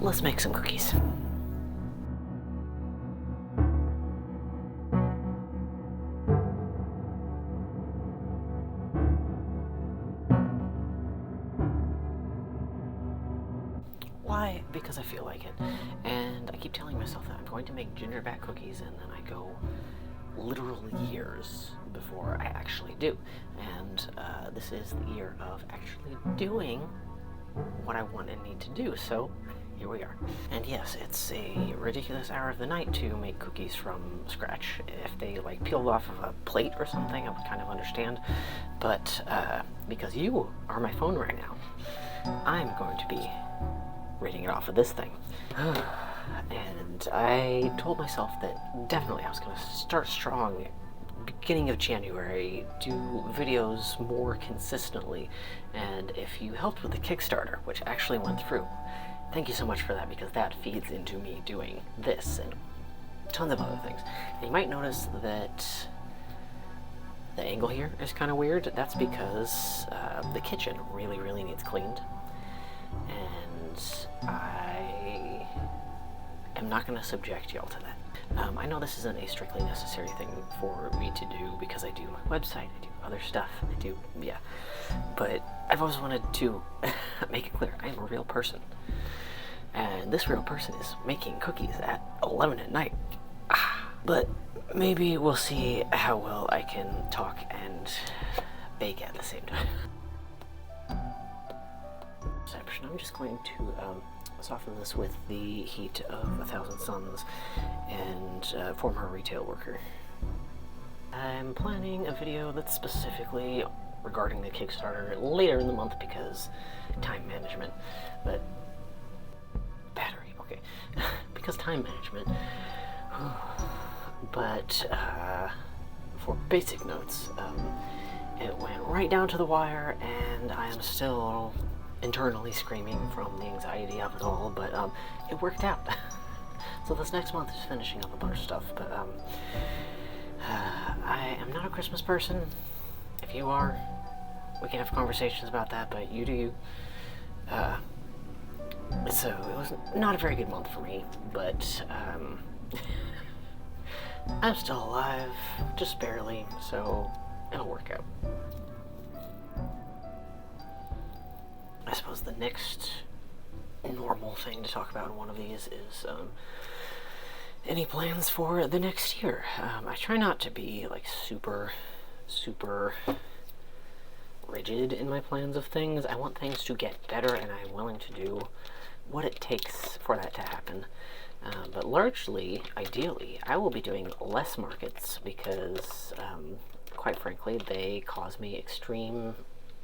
let's make some cookies. Why? Because I feel like it. And I keep telling myself that I'm going to make gingerbread cookies, and then I go literal years before I actually do. And this is the year of actually doing what I want and need to do, so here we are. And yes, it's a ridiculous hour of the night to make cookies from scratch. If they like peeled off of a plate or something, I would kind of understand. But because you are my phone right now, I'm going to be reading it off of this thing. And I told myself that definitely I was going to start strong beginning of January, do videos more consistently, and if you helped with the Kickstarter, which actually went through, thank you so much for that, because that feeds into me doing this and tons of other things. And you might notice that the angle here is kind of weird. That's because the kitchen really needs cleaned, and I am not going to subject y'all to that. I know this isn't a strictly necessary thing for me to do because I do my website, I do other stuff, but I've always wanted to make it clear I am a real person, and this real person is making cookies at 11 at night. But maybe we'll see how well I can talk and bake at the same time. I'm just going to soften this with the heat of 1,000 suns and former retail worker. I'm planning a video that's specifically regarding the Kickstarter later in the month because time management, but battery, okay, because time management. But for basic notes, it went right down to the wire, and I am still internally screaming from the anxiety of it all, but it worked out. So this next month is finishing up a bunch of stuff, but I am not a Christmas person. If you are, we can have conversations about that, but you do you. So it was not a very good month for me, but I'm still alive, just barely, so it'll work out. I suppose the next normal thing to talk about in one of these is any plans for the next year. I try not to be like super rigid in my plans of things. I want things to get better, and I'm willing to do what it takes for that to happen. But largely, ideally, I will be doing less markets because, quite frankly, they cause me extreme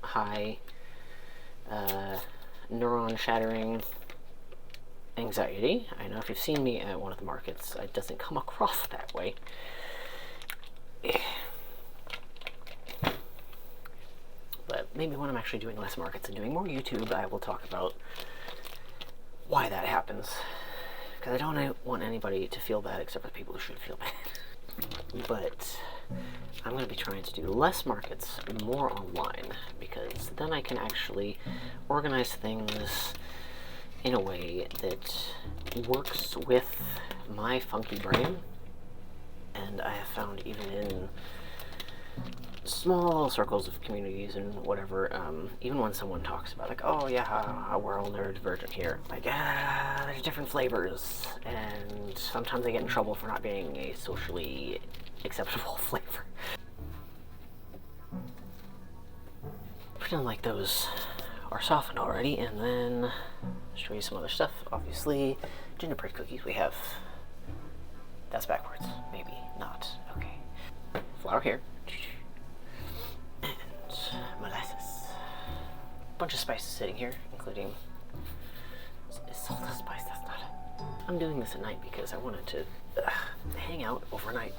high neuron-shattering anxiety. I know if you've seen me at one of the markets, it doesn't come across that way. But maybe when I'm actually doing less markets and doing more YouTube, I will talk about why that happens. Because I don't want anybody to feel bad except for the people who should feel bad. But I'm going to be trying to do less markets, more online, because then I can actually organize things in a way that works with my funky brain. And I have found even in small circles of communities and whatever, even when someone talks about like, oh yeah, we're all neurodivergent here, like, there's different flavors, and sometimes I get in trouble for not being a socially acceptable flavor. Pretend like those are softened already, and then show you some other stuff. Obviously, gingerbread cookies we have. That's backwards. Maybe not. Okay. Flour here. And molasses. Bunch of spices sitting here, including salt and spice. That's not it. I'm doing this at night because I wanted to hang out overnight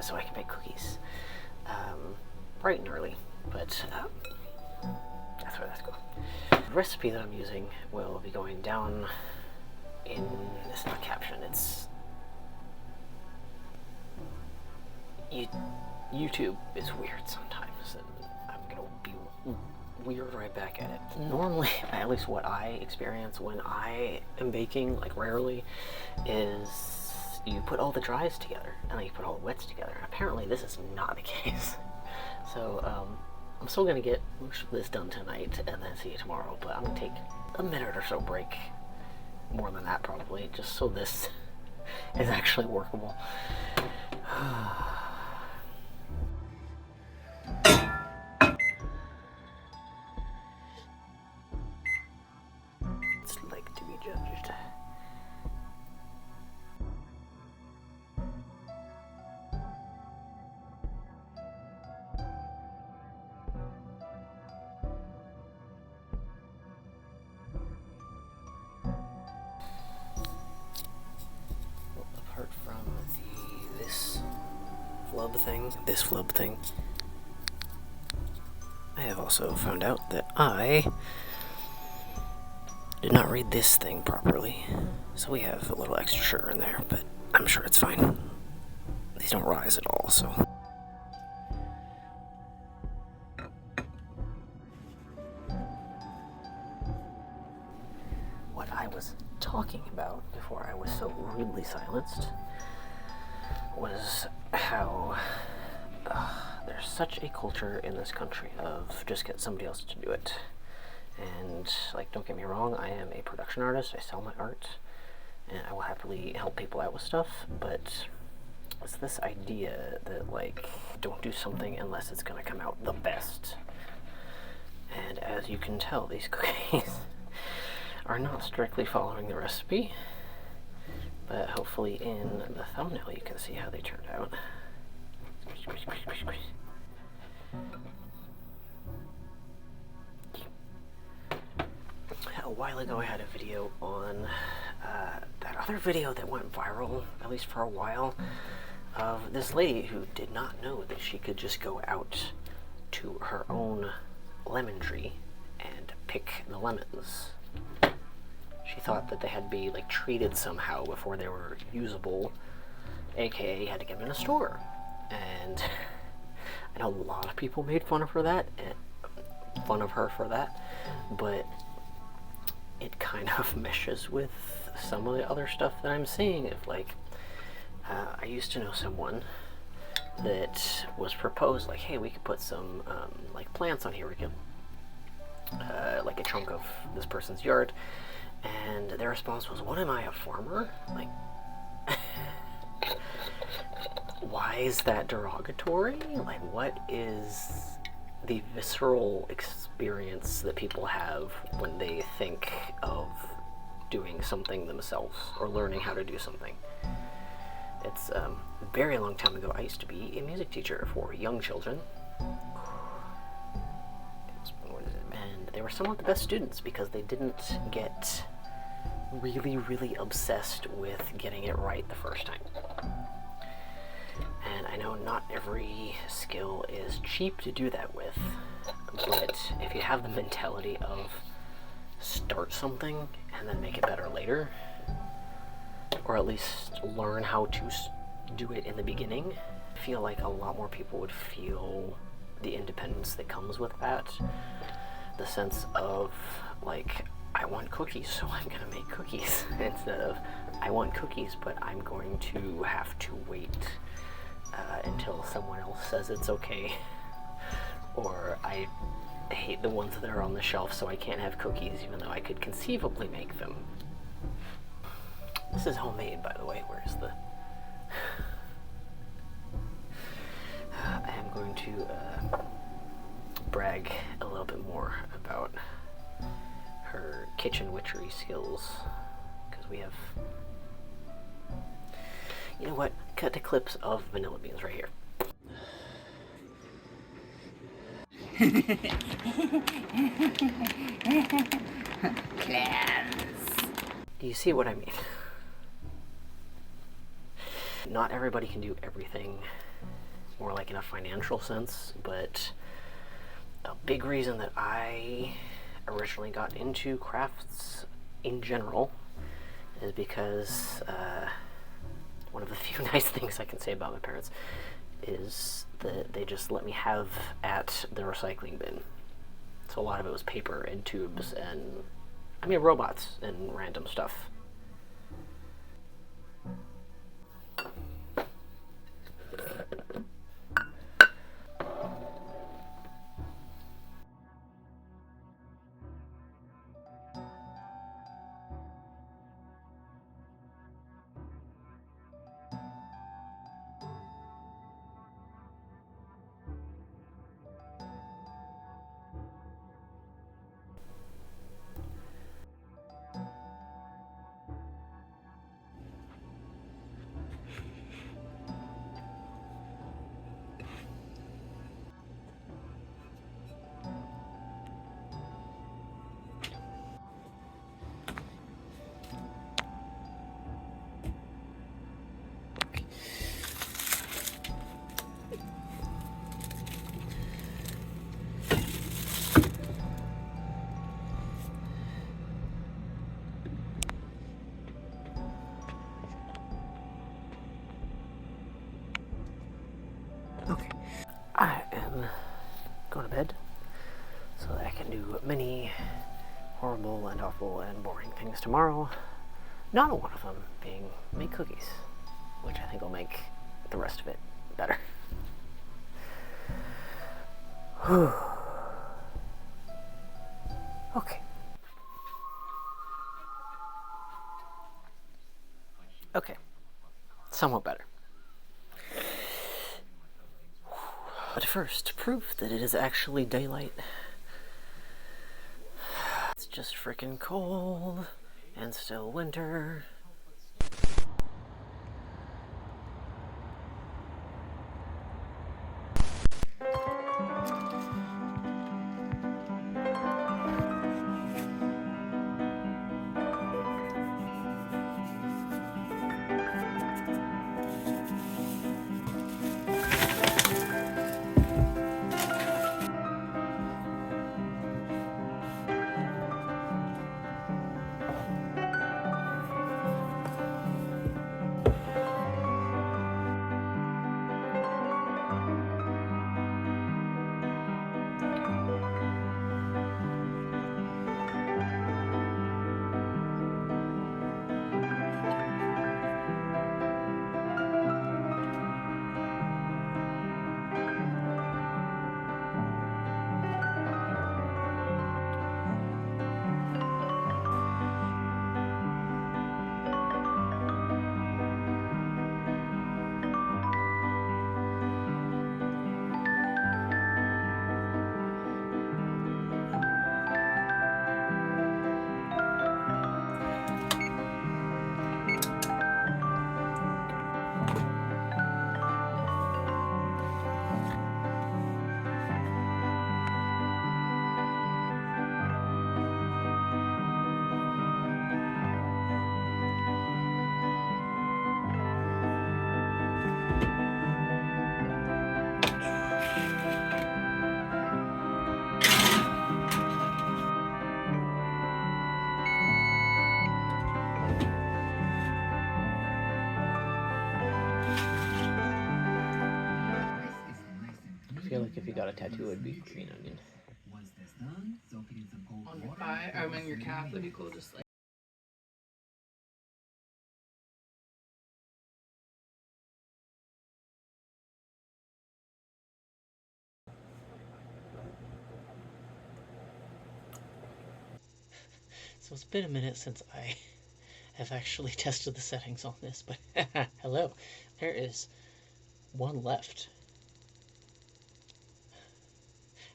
so I can make cookies bright and early. But that's where that's going. The recipe that I'm using will be going down in, it's not a caption, it's YouTube is weird sometimes, and I'm gonna be we are right back at it. Normally, at least what I experience when I am baking, like rarely, is you put all the dries together and then you put all the wets together. Apparently this is not the case. So I'm still gonna get most of this done tonight and then see you tomorrow, but I'm gonna take a minute or so break, more than that probably, just so this is actually workable. It's like to be judged. Apart from this flub thing, I have also found out that I did not read this thing properly. So we have a little extra sugar in there, but I'm sure it's fine. These don't rise at all, so. What I was talking about before I was so rudely silenced was how there's such a culture in this country of just get somebody else to do it. And, like, don't get me wrong, I am a production artist, I sell my art, and I will happily help people out with stuff, but it's this idea that, like, don't do something unless it's gonna come out the best. And as you can tell, these cookies are not strictly following the recipe, but hopefully in the thumbnail you can see how they turned out. A while ago I had a video on that other video that went viral, at least for a while, of this lady who did not know that she could just go out to her own lemon tree and pick the lemons. She thought that they had to be like treated somehow before they were usable, aka had to get them in a store. And I know a lot of people made fun of her for that, but it kind of meshes with some of the other stuff that I'm seeing. If like, I used to know someone that was proposed, like, hey, we could put some like plants on here. We could like a chunk of this person's yard, and their response was, "What am I, a farmer? Like, why is that derogatory? Like, what is the visceral experience that people have when they think of doing something themselves or learning how to do something?" It's a very long time ago. I used to be a music teacher for young children. And they were some of the best students because they didn't get really, really obsessed with getting it right the first time. And I know not every skill is cheap to do that with, but if you have the mentality of start something and then make it better later, or at least learn how to do it in the beginning, I feel like a lot more people would feel the independence that comes with that. The sense of, like, I want cookies, so I'm gonna make cookies, instead of, I want cookies, but I'm going to have to wait until someone else says it's okay, or I hate the ones that are on the shelf, so I can't have cookies even though I could conceivably make them. This is homemade, by the way. Where's the... I am going to brag a little bit more about her kitchen witchery skills, because we have... You know what? Cut to clips of vanilla beans right here. Clams. Do you see what I mean? Not everybody can do everything, more like in a financial sense, but a big reason that I originally got into crafts in general is because one of the few nice things I can say about my parents is that they just let me have at the recycling bin. So a lot of it was paper and tubes and, I mean, robots and random stuff. Okay, I am going to bed so that I can do many horrible and awful and boring things tomorrow. Not one of them being make cookies, which I think will make the rest of it better. Okay. Okay. Somewhat better. But first, proof that it is actually daylight. It's just freaking cold and still winter. I feel like if you got a tattoo, it'd be green onion. On your thigh, I mean your calf, that'd be cool. Just like. So it's been a minute since I have actually tested the settings on this, but hello, there is one left.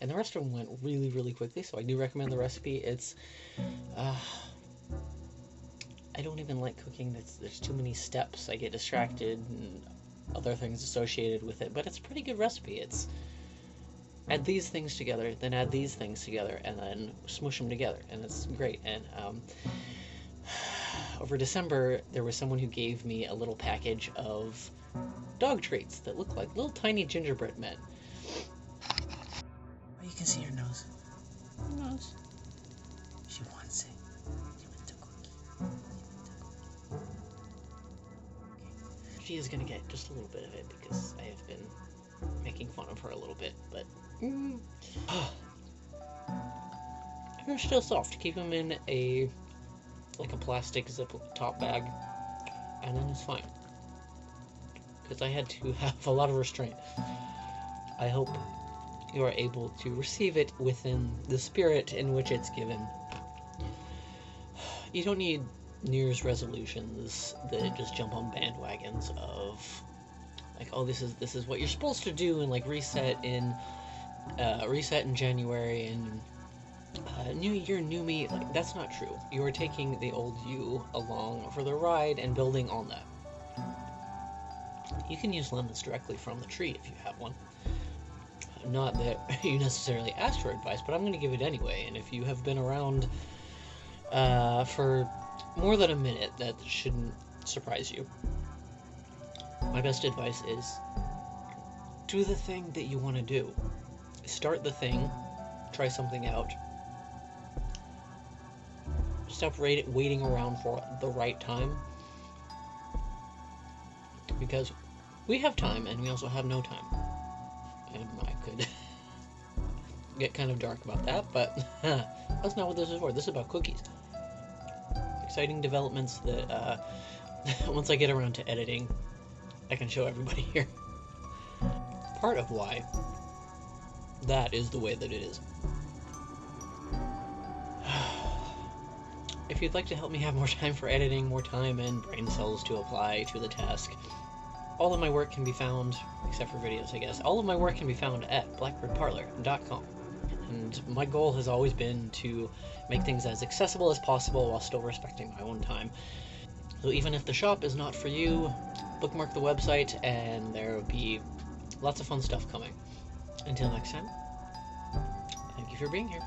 And the rest of them went really, really quickly, so I do recommend the recipe. It's, I don't even like cooking. There's too many steps. I get distracted and other things associated with it, but it's a pretty good recipe. It's add these things together, then add these things together, and then smush them together, and it's great. And over December, there was someone who gave me a little package of dog treats that look like little tiny gingerbread men. Oh, you can see her nose. Her nose. She wants it. She wants a cookie. Okay. She is gonna get just a little bit of it because I have been making fun of her a little bit, but They're still soft. Keep them in a plastic zip top bag, and then it's fine. Because I had to have a lot of restraint. I hope you are able to receive it within the spirit in which it's given. You don't need New Year's resolutions that just jump on bandwagons of like, oh, this is what you're supposed to do, and like reset in January and new year, new me. Like, that's not true. You are taking the old you along for the ride and building on that. You can use lemons directly from the tree if you have one. Not that you necessarily asked for advice, but I'm going to give it anyway. And if you have been around for more than a minute, that shouldn't surprise you. My best advice is do the thing that you want to do. Start the thing, try something out. Stop waiting around for the right time. Because we have time, and we also have no time. And I could get kind of dark about that, but that's not what this is for. This is about cookies. Exciting developments that, once I get around to editing, I can show everybody here. Part of why that is the way that it is. If you'd like to help me have more time for editing, more time and brain cells to apply to the task, all of my work can be found, except for videos, I guess, all of my work can be found at blackbirdparlor.com. And my goal has always been to make things as accessible as possible while still respecting my own time. So even if the shop is not for you, bookmark the website and there will be lots of fun stuff coming. Until next time, thank you for being here.